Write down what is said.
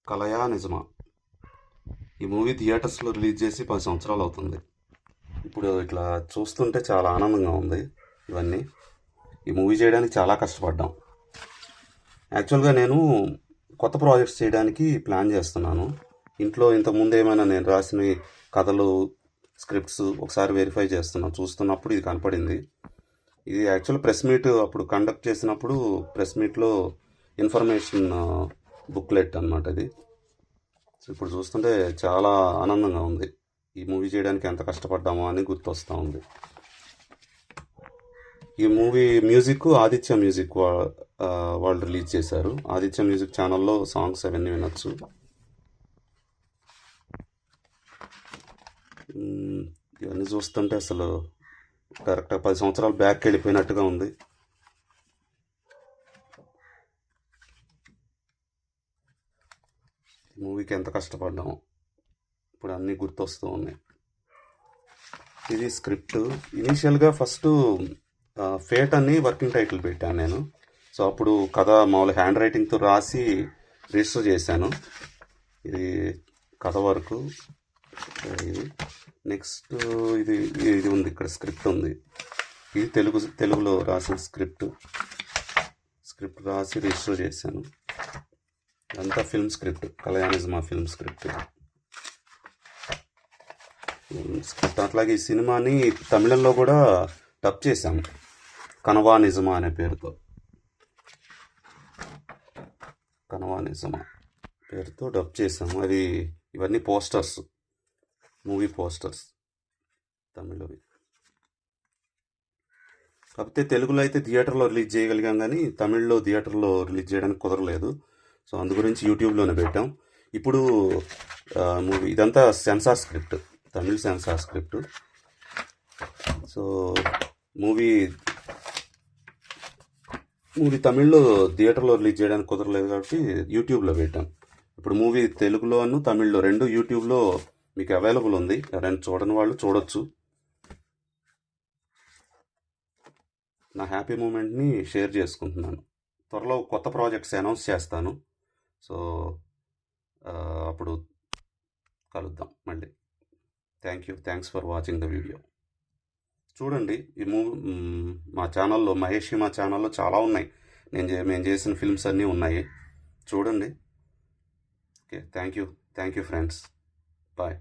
కలయా నిజమా ఈ మూవీ థియేటర్స్లో రిలీజ్ చేసి 10 సంవత్సరాలు అవుతుంది. ఇప్పుడు ఇట్లా చూస్తుంటే చాలా ఆనందంగా ఉంది. ఇవన్నీ ఈ మూవీ చేయడానికి చాలా కష్టపడ్డాం. యాక్చువల్గా నేను కొత్త ప్రాజెక్ట్స్ చేయడానికి ప్లాన్ చేస్తున్నాను. ఇంట్లో ఇంతకుముందు ఏమైనా నేను రాసిన కథలు, స్క్రిప్ట్స్ ఒకసారి వెరిఫై చేస్తున్నాను. చూస్తున్నప్పుడు ఇది కనపడింది. ఇది యాక్చువల్ ప్రెస్ మీట్ అప్పుడు కండక్ట్ చేసినప్పుడు ప్రెస్ మీట్లో ఇన్ఫర్మేషన్ బుక్లెట్ అన్నమాట ఇది. సో ఇప్పుడు చూస్తుంటే చాలా ఆనందంగా ఉంది. ఈ మూవీ చేయడానికి ఎంత కష్టపడ్డామో అని గుర్తొస్తూ ఉంది. ఈ మూవీ మ్యూజిక్ ఆదిత్య మ్యూజిక్ వాళ్ళు రిలీజ్ చేశారు. ఆదిత్య మ్యూజిక్ ఛానల్లో సాంగ్స్ అవన్నీ వినొచ్చు. ఇవన్నీ చూస్తుంటే అసలు కరెక్ట్గా 10 సంవత్సరాలు బ్యాక్ వెళ్ళిపోయినట్టుగా ఉంది. ఈ మూవీకి ఎంత కష్టపడ్డాము ఇప్పుడు అన్నీ గుర్తొస్తూ ఉన్నాయి. ఇది స్క్రిప్ట్. ఇనీషియల్గా ఫస్ట్ ఫేట్ అని వర్కింగ్ టైటిల్ పెట్టాను నేను. సో అప్పుడు కథ మామూలు హ్యాండ్ రైటింగ్తో రాసి రిజిస్టర్ చేశాను. ఇది కథ వరకు. ఇది నెక్స్ట్ ఇది ఇది ఉంది, ఇక్కడ స్క్రిప్ట్ ఉంది. ఇది తెలుగులో రాసిన స్క్రిప్ట్ రాసి రిజిస్టర్ చేశాను. అంతా ఫిల్మ్ స్క్రిప్ట్, కలయా నిజమా ఫిల్మ్ స్క్రిప్ట్. అట్లాగే ఈ సినిమాని తమిళంలో కూడా డబ్ చేశాము, కనవా నిజమా అనే పేరుతో. కనవా నిజమా పేరుతో డబ్ చేసాము. అది ఇవన్నీ పోస్టర్స్, మూవీ పోస్టర్స్ తమిళవి. కాకపోతే తెలుగులో అయితే థియేటర్లో రిలీజ్ చేయగలిగాం, కానీ తమిళ్లో థియేటర్లో రిలీజ్ చేయడానికి కుదరలేదు. సో అందు గురించి యూట్యూబ్లోనే పెట్టాం. ఇప్పుడు మూవీ ఇదంతా censor script, Tamil censor script. So movie తమిళ్లో థియేటర్లో రిలీజ్ చేయడానికి కుదరలేదు కాబట్టి యూట్యూబ్లో పెట్టాం. ఇప్పుడు మూవీ తెలుగులోను తమిళ్లో రెండు యూట్యూబ్లో మీకు అవైలబుల్ ఉంది. ఎవరైనా చూడని వాళ్ళు చూడొచ్చు. నా హ్యాపీ మూమెంట్ని షేర్ చేసుకుంటున్నాను. త్వరలో కొత్త ప్రాజెక్ట్స్ అనౌన్స్ చేస్తాను. సో అప్పుడు కలుద్దాం మళ్ళీ. Thanks for watching the video. చూడండి ఈ మూవీ మా ఛానల్లో, మా ఛానల్లో చాలా ఉన్నాయి. మేము చేసిన ఫిల్మ్స్ అన్నీ ఉన్నాయి, చూడండి. Okay, thank you friends. Bye.